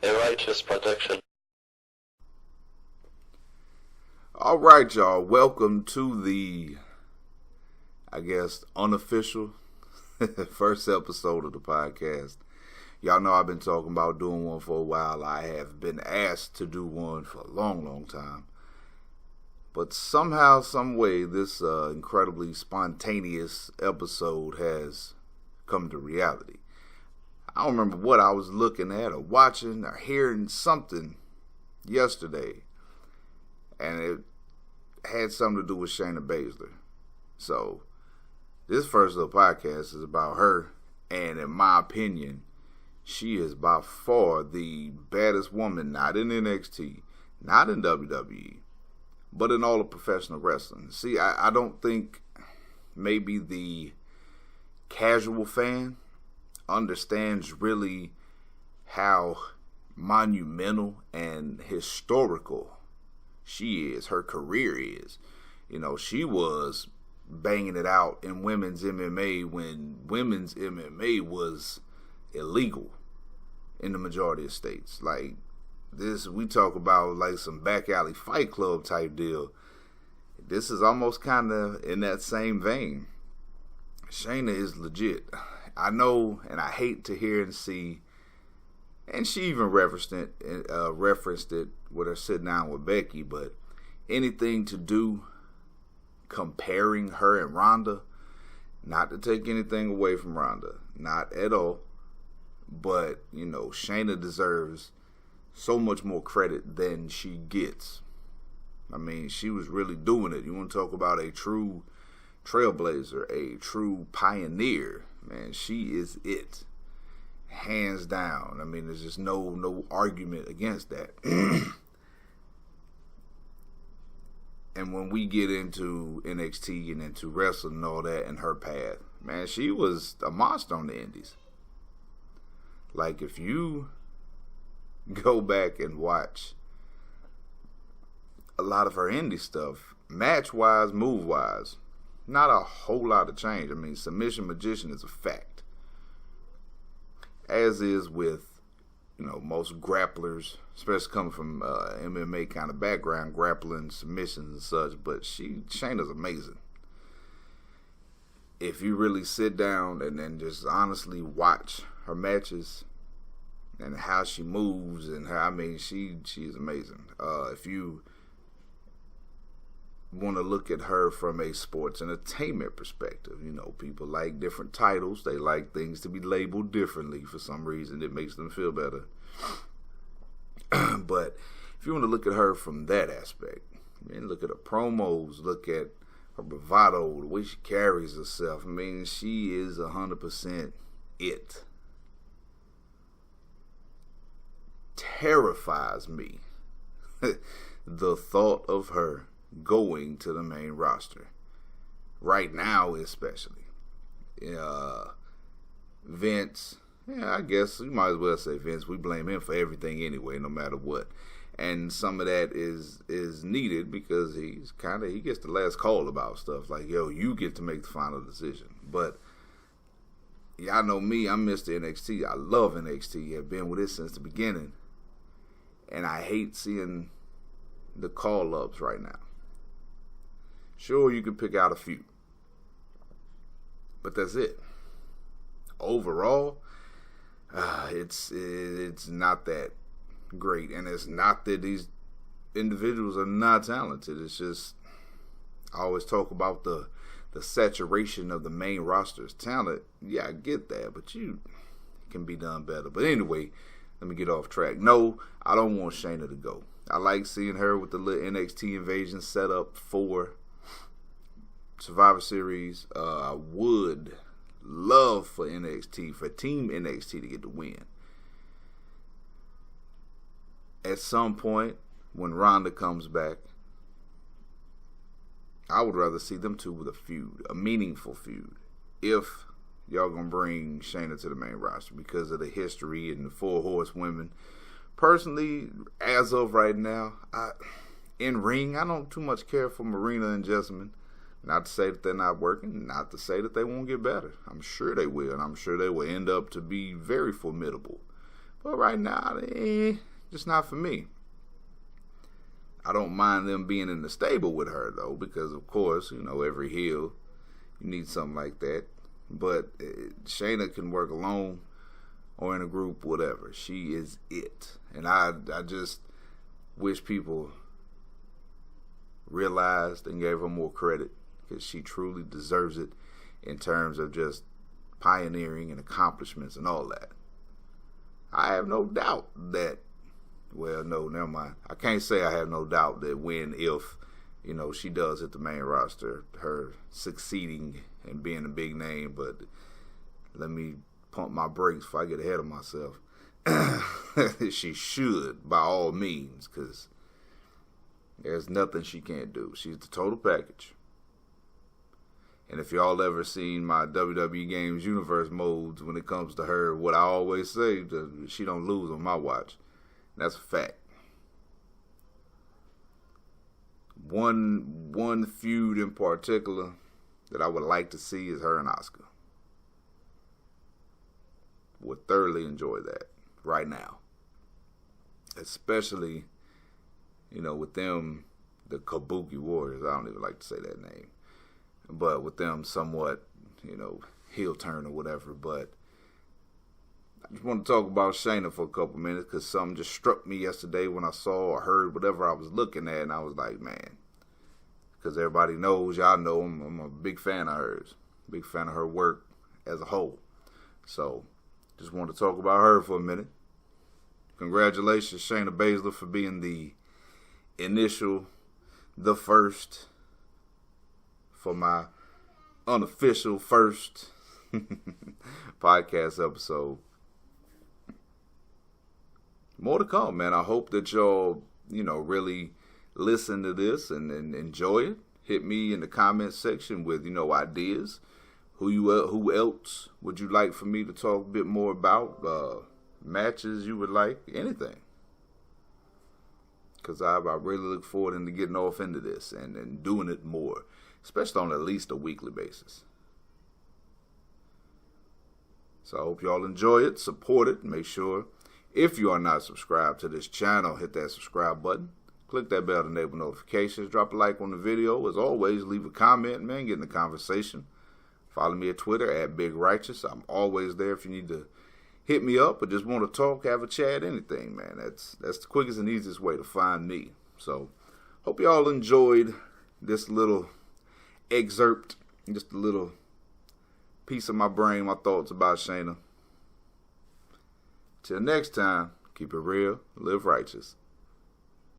a righteous protection. All right, y'all. Welcome to the, unofficial first episode of the podcast. Y'all know I've been talking about doing one for a while. I have been asked to do one for a long, long time. But somehow, some way, this incredibly spontaneous episode has come to reality. I don't remember what I was looking at or watching or hearing something yesterday. And it had something to do with Shayna Baszler. So, this first little podcast is about her. And in my opinion, she is by far the baddest woman, not in NXT, not in WWE, but in all of professional wrestling. See, I don't think maybe the casual fan understands really how monumental and historical she is, her career is. You know, she was banging it out in women's MMA when women's MMA was illegal in the majority of states. Like this, we talk about like some back alley fight club type deal. This is almost kind of in that same vein. Shayna is legit. I know, and I hate to hear and see, and she even referenced it with her sitting down with Becky, but anything to do comparing her and Ronda, not to take anything away from Ronda, not at all, but, you know, Shayna deserves so much more credit than she gets. I mean, she was really doing it. You want to talk about a true trailblazer, a true pioneer, man, she is it. Hands down. I mean, there's just no argument against that. And when we get into NXT and into wrestling and all that and her path, man, she was a monster on the indies. Like, if you go back and watch a lot of her indie stuff, match-wise, move-wise, not a whole lot of change. I mean, submission magician is a fact. As is with, you know, most grapplers, especially coming from MMA kind of background, grappling, submissions and such. But Shayna's amazing. If you really sit down and then just honestly watch her matches and how she moves and how, I mean, she is amazing. If you want to look at her from a sports entertainment perspective, you know, people like different titles. They like things to be labeled differently for some reason. It makes them feel better. But if you want to look at her from that aspect, I mean, look at her promos, look at her bravado, the way she carries herself. I mean, she is 100% it. Terrifies me the thought of her going to the main roster right now, especially. Vince, I guess you might as well say Vince. We blame him for everything anyway, no matter what. And some of that is needed because he gets the last call about stuff. Like, yo, you get to make the final decision. But y'all know me, I'm Mr. NXT. I love NXT. I've been with it since the beginning. And I hate seeing the call-ups right now. Sure, you can pick out a few. But that's it. Overall, it's not that great. And it's not that these individuals are not talented. It's just, I always talk about the saturation of the main roster's talent. Yeah, I get that, but it can be done better. But anyway, let me get off track. No, I don't want Shayna to go. I like seeing her with the little NXT invasion set up for Survivor Series. I would love for NXT, for Team NXT to get the win. At some point, when Ronda comes back, I would rather see them two with a feud, a meaningful feud, if y'all gonna bring Shayna to the main roster because of the history and the Four Horsewomen. Personally, as of right now, in ring, I don't too much care for Marina and Jessamine. Not to say that they're not working, not to say that they won't get better. I'm sure they will, and I'm sure they will end up to be very formidable. But right now, just not for me. I don't mind them being in the stable with her, though, because, of course, every heel, you need something like that. But Shayna can work alone or in a group, whatever. She is it. And I just wish people realized and gave her more credit, because she truly deserves it in terms of just pioneering and accomplishments and all that. I have no doubt that, well, no, never mind. I can't say I have no doubt that if she does hit the main roster, her succeeding and being a big name, but let me pump my brakes before I get ahead of myself. She should, by all means, because there's nothing she can't do. She's the total package. And if y'all ever seen my WWE Games Universe modes when it comes to her, what I always say, she don't lose on my watch. That's a fact. One feud in particular that I would like to see is her and Asuka. Would thoroughly enjoy that right now. Especially, with them, the Kabuki Warriors. I don't even like to say that name. But with them somewhat, heel turn or whatever. But I just want to talk about Shayna for a couple minutes, because something just struck me yesterday when I saw or heard whatever I was looking at, and I was like, man, because everybody knows, y'all know, I'm a big fan of hers, big fan of her work as a whole. So just want to talk about her for a minute. Congratulations, Shayna Baszler, for being the first for my unofficial first podcast episode. More to come, man. I hope that y'all, really listen to this and enjoy it. Hit me in the comment section with, ideas. Who else would you like for me to talk a bit more about? Matches you would like, anything. Because I really look forward to getting off into this and doing it more, especially on at least a weekly basis. So I hope y'all enjoy it, support it. Make sure, if you are not subscribed to this channel, hit that subscribe button. Click that bell to enable notifications. Drop a like on the video. As always, leave a comment, man. Get in the conversation. Follow me at Twitter at Big Righteous. I'm always there if you need to hit me up or just want to talk, have a chat, anything, man. That's the quickest and easiest way to find me. So, hope y'all enjoyed this little excerpt, just a little piece of my brain, my thoughts about Shayna. Till next time, keep it real, live righteous.